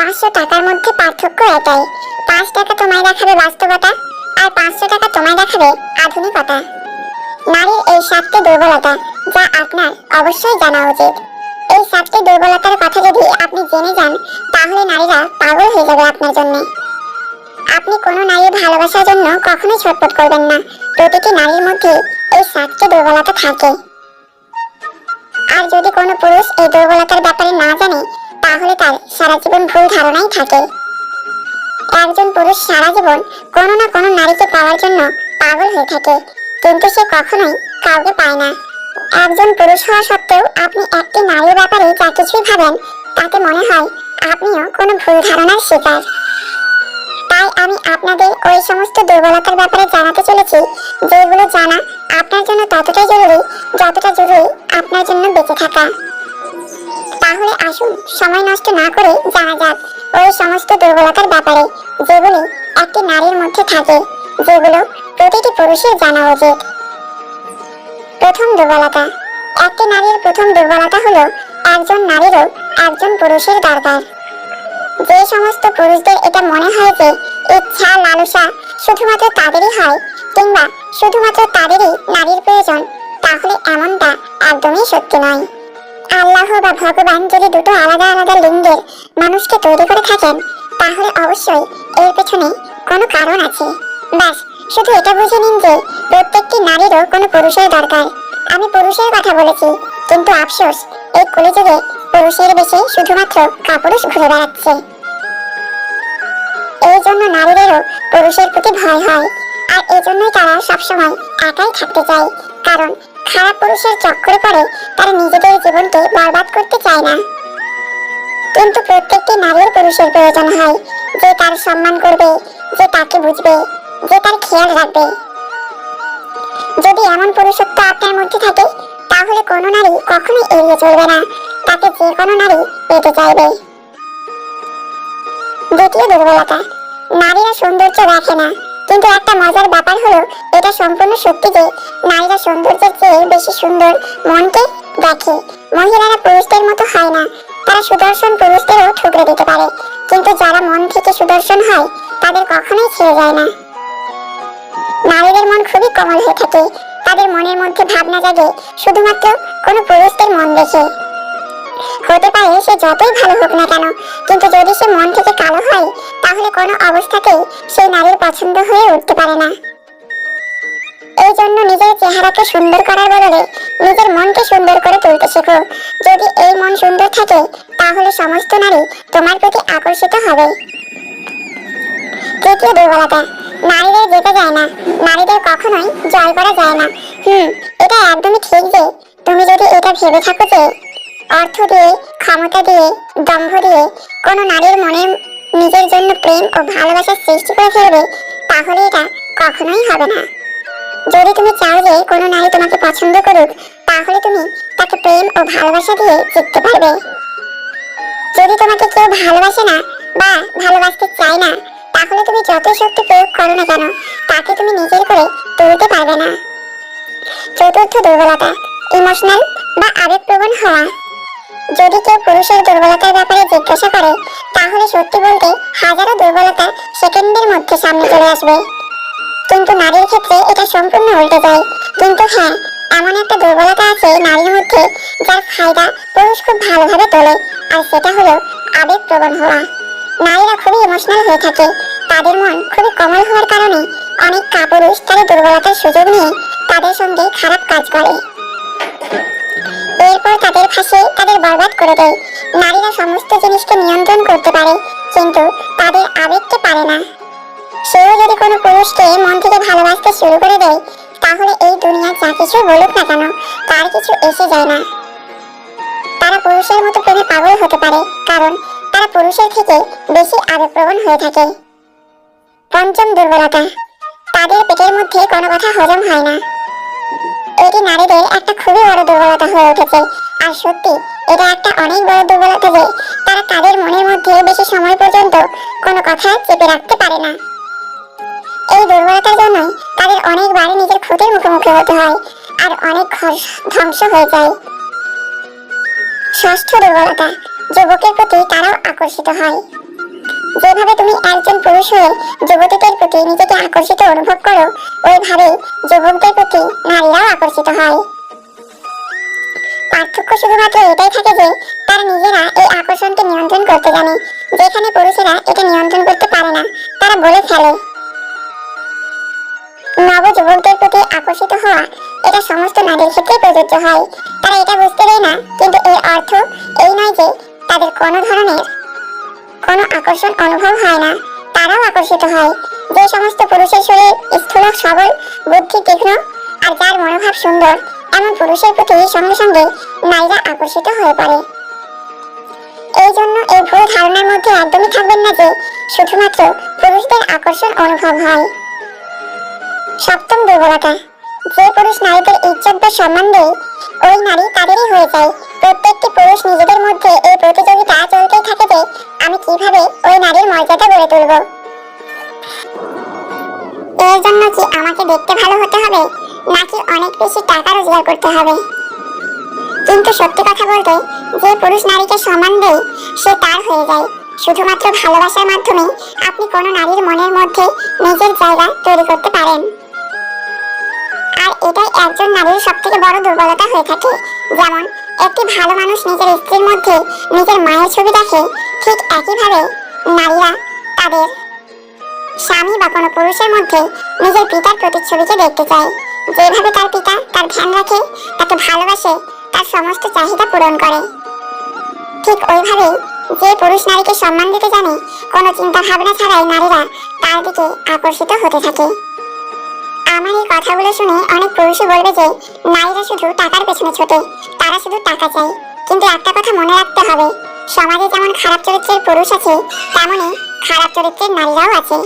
500 টাকার মধ্যে পার্থক্য এটাই, 5 টাকা তোমায় দেখাবে বাস্তবতা, আর 500 টাকা তোমায় দেখাবে আধুনিকতা। নারীর এই 7টি দুর্বলতা যা আপনার অবশ্যই জানা উচিত। এই 7টি দুর্বলতার কথা যদি আপনি জেনে যান, তাহলে নারীরা পাগল হয়ে যাবে আপনার জন্য। আপনি কোনো নারীর ভালোবাসার জন্য কখনোই ছটফট করবেন না। প্রতিটি নারীর মধ্যে এই 7টি দুর্বলতা থাকে। আর যদি কোনো পুরুষ এই দুর্বলতার ব্যাপারে না জানে, তাহলে তার সারা জীবন ভুল ধারণাই থাকে। একজন পুরুষ সারা জীবন কোনো না কোনো নারীকে পাওয়ার জন্য পাগল হয়ে থাকে, কিন্তু সে কখনোই কাউকে পায় না। একজন পুরুষ হওয়া সত্ত্বেও আপনি একটি নারীর ব্যাপারে যা কিছুই ভাবেন, তাতে মনে হয় আপনিও কোনো ভুল ধারণার শিকার। তাই আমি আপনাদের ওই সমস্ত দুর্বলতার ব্যাপারে জানাতে চলেছি, যেগুলো জানা আপনার জন্য ততটাই জরুরি যতটা জরুরি আপনার জন্য বেঁচে থাকা। তাহলে আসুন সময় নষ্ট না করে জানা যাক ওই সমস্ত দুর্বলতার ব্যাপারে, যেগুলি একটি নারীর মধ্যে থাকে, যেগুলো প্রতিটি পুরুষের জানা উচিত। প্রথম দুর্বলতা। একটি নারীর প্রথম দুর্বলতা হলো একজন নারীরও একজন পুরুষের দরকার। যে সমস্ত পুরুষদের এটা মনে হয় যে ইচ্ছা লালসা শুধুমাত্র তাদেরই হয়, কিংবা শুধুমাত্র তাদেরই নারীর প্রয়োজন, তাহলে এমনটা একদমই সত্যি নয়। আল্লাহ বা ভগবান যদি দুটো আলাদা আলাদা লিঙ্গের মানুষকে তৈরি করে থাকেন, তাহলে অবশ্যই এর পেছনে কোনো কারণ আছে। ব্যাস শুধু এটা বুঝে নিন যে প্রত্যেকটি নারীরও কোনো পুরুষের দরকার। আমি পুরুষের কথা বলেছি, কিন্তু আফসোস এই কলিযুগে পুরুষের বেশে শুধুমাত্র কাপুরুষ ঘুরে বেড়াচ্ছে। এই জন্য নারীদেরও পুরুষের প্রতি ভয় হয়, আর এই জন্যই তারা সবসময় একাই থাকতে চায়, কারণ খারাপ পুরুষের চক্করে পড়ে তারা নিজেদের জীবনকে বরবাদ করতে চায় না। কিন্তু প্রত্যেকটি নারীর পুরুষের প্রয়োজন হয়, যে তার সম্মান করবে, যে তাকে বুঝবে, যে তার খেয়াল রাখবে। যদি এমন পুরুষত্ব আপনার মধ্যে থাকে, তাহলে কোনো নারী কখনোই এড়িয়ে চলবে না, তাকে যে কোনো নারী পেতে চাইবে। দ্বিতীয় দুর্বলতা। নারীরা সৌন্দর্য দেখে না, কিন্তু একটা মজার ব্যাপার হলো এটা সম্পূর্ণ সত্যি যে নারীরা সৌন্দর্যের চেয়ে বেশি সুন্দর মনকে দেখে। মহিলারা পুরুষদের মতো হয় না, তারা সুদর্শন পুরুষদেরও ঠুকরে দিতে পারে, কিন্তু যারা মন থেকে সুদর্শন হয় তাদের কখনোই ছেড়ে যায় না। নারীদের মন খুবই কোমল হয়ে থাকে, তাদের মনের মধ্যে ভাবনা জাগে শুধুমাত্র কোনো পুরুষদের মন দেখে। হতে পারে সে যতই ভালো হোক না কেন, কিন্তু যদি সে মন থেকে কালো হয়, তাহলে কোনো অবস্থাতেই সেই নারীর পছন্দ হয়ে উঠতে পারে না। এই জন্য নিজের চেহারাকে সুন্দর করার বদলে নিজের মনকে সুন্দর করে তুলতে শেখো। যদি এই মন সুন্দর থাকে, তাহলে সমস্ত নারী তোমার প্রতি আকর্ষিত হবে। তৃতীয় দুর্বলতা। নারীদের যেতে যায় না, নারীদের কখনোই জয় করা যায় না। এটা একদমই ঠিক যে তুমি যদি এটা ভেবে থাকো যে অর্থ দিয়ে, ক্ষমতা দিয়ে, দম্ভ দিয়ে কোনো নারীর মনে নিজের জন্য প্রেম ও ভালোবাসার সৃষ্টি করে ফেলবে, তাহলে এটা কখনোই হবে না। যদি তুমি চাও যে কোনো নারী তোমাকে পছন্দ করুক, তাহলে তুমি তাকে প্রেম ও ভালোবাসা দিয়ে জিততে পারবে। যদি তোমাকে কেউ ভালোবাসে না বা ভালোবাসতে চায় না, তাহলে তুমি যতই শক্তি প্রয়োগ করো না কেন, তাকে তুমি নিজের করে তুলতে পারবে না। চতুর্থ দুর্বলতা। ইমোশনাল বা আবেগপ্রবণ হওয়া। যদি কেউ পুরুষের দুর্বলতার ব্যাপারে জিজ্ঞাসা করে, তাহলে সত্যি বলতে হাজারো দুর্বলতা সেকেন্ডের মধ্যে সামনে চলে আসবে, কিন্তু নারীর ক্ষেত্রে এটা সম্পূর্ণ উল্টে যায়। কিন্তু হ্যাঁ, এমন একটা দুর্বলতা আছে নারীর মধ্যে, যার ফায়দা পুরুষ খুব ভালোভাবে তোলে, আর সেটা হলো আবেগপ্রবণ হওয়া। নারীরা খুবই ইমোশনাল হয়ে থাকে, তাদের মন খুবই কোমল হওয়ার কারণে অনেক কাপুরুষ তাদের দুর্বলতার সুযোগ নিয়ে তাদের সঙ্গে খারাপ কাজ করে, এরপর তাদের ফাঁসে তাদের বরবাদ করে দেয়। নারীরা সমস্ত জিনিসকে নিয়ন্ত্রণ করতে পারে, কিন্তু তাদের আবেগকে পারে না। সেও যদি কোনো পুরুষকে মন থেকে ভালোবাসতে শুরু করে দেয়, তাহলে এই দুনিয়া যা কিছু বলুক না কেন, তার কিছু এসে যায় না। তারা পুরুষের মতো প্রেমে পাগল হতে পারে, কারণ তারা পুরুষের থেকে বেশি আবেগপ্রবণ হয়ে থাকে। পঞ্চম দুর্বলতা। তাদের পেটের মধ্যে কোনো কথা হজম হয় না। এটি নারীদের একটা খুবই বড় দুর্বলতা হয়ে উঠেছে, আর সত্যি এটা একটা অনেক বড় দুর্বলতা যে তারা তাদের মনের মধ্যে বেশি সময় পর্যন্ত কোনো কথা চেপে রাখতে পারে না। এই দুর্বলতার জন্যই তাদের অনেকবার নিজের ক্ষতির মুখোমুখি হতে হয়, আর অনেক ধ্বংস হয়ে যায়। ষষ্ঠ দুর্বলতা। যুবকের প্রতি তারাও আকর্ষিত হয়। যেভাবে তুমি একজন পুরুষ হয়ে যুবতীদের প্রতি নিজেকে আকর্ষিত অনুভব করো, ওইভাবে যুবকদের প্রতি নারীরাও আকর্ষিত হয়। পার্থক্য শুধুমাত্র এটাই থাকে যে তারা নিজেরা এই আকর্ষণকে নিয়ন্ত্রণ করতে জানে, যেখানে পুরুষেরা এটা নিয়ন্ত্রণ করতে পারে না, তারা বলে ফেলে। নব যুবকদের প্রতি আকর্ষিত হওয়া এটা সমস্ত নারীর ক্ষেত্রে প্রযোজ্য হয়। তারা এটা বুঝতে দেয় না, কিন্তু এর অর্থ এই নয় যে তাদের কোনো ধরনের কোনো আকর্ষণ অনুভব হয় না। তারাও আকর্ষিত হয়। যে সমস্ত পুরুষের শরীর স্থূল, সবল, বুদ্ধি তীক্ষ্ণ আর যার মনোভাব সুন্দর, এমন পুরুষের প্রতি সঙ্গে সঙ্গে নারীরা আকর্ষিত হয়ে পড়ে। এই জন্য এই ভুল ধারণার মধ্যে একদমই থাকবেন না যে শুধুমাত্র পুরুষদের আকর্ষণ অনুভব হয়। সপ্তম দুর্বলতা, যে পুরুষ নারীদের ইজ্জত বা সম্মান দেয়, ওই নারী তাদেরই হয়ে যায়। প্রত্যেকটি পুরুষ নিজেদের মধ্যে এই প্রতিযোগিতা চলতেই থাকে যে আমি কিভাবে ওই নারীর মর্যাদা গড়ে তুলব। এর জন্য কি আমাকে দেখতে ভালো হতে হবে, নাকি অনেক বেশি টাকা রোজগার করতে হবে? কিন্তু সত্যি কথা বলতে, যে পুরুষ নারীকে সম্মান দেয় সে তার হয়ে যায়। শুধুমাত্র ভালোবাসার মাধ্যমে আপনি কোনো নারীর মনের মধ্যে নিজের জায়গা তৈরি করতে পারেন। আর এটাই একজন নারীর সবথেকে বড় দুর্বলতা হয়ে থাকে। যেমন একটি ভালো মানুষ নিজের স্ত্রীর মধ্যে নিজের মায়ের ছবি দেখে, ঠিক একইভাবে নারীরা তাদের স্বামী বা কোনো পুরুষের মধ্যে নিজের পিতার প্রতিচ্ছবিকে দেখতে চায়। যেভাবে তার পিতা তার ধ্যান রাখে, তাকে ভালোবাসে, তার সমস্ত চাহিদা পূরণ করে, ঠিক ওইভাবেই যে পুরুষ নারীকে সম্মান দিতে জানে, কোনো চিন্তা ভাবনা ছাড়াই নারীরা তার দিকে আকর্ষিত হতে থাকে। আমার এই কথাগুলো শুনে অনেক পুরুষই বলবে যে নারীরা শুধু টাকার পেছনে ছোটে, তারা শুধু টাকা চায়। কিন্তু একটা কথা মনে রাখতে হবে, সমাজে যেমন খারাপ চরিত্রের পুরুষ আছে, তেমনই খারাপ চরিত্রের নারীরাও আছে।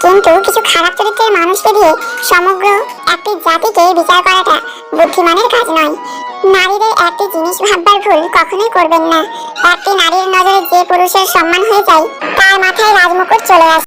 কিন্তু কিছু খারাপ চরিত্রের মানুষকে দিয়ে সমগ্র একটি জাতিকে বিচার করাটা বুদ্ধিমানের কাজ নয়। নারীদের একটি জিনিস ভাববার ভুল কখনোই করবেন না। একটি নারীর নজরে যে পুরুষের সম্মান হয়ে যায়, তার মাথায় রাজমুকুট চলে আসে।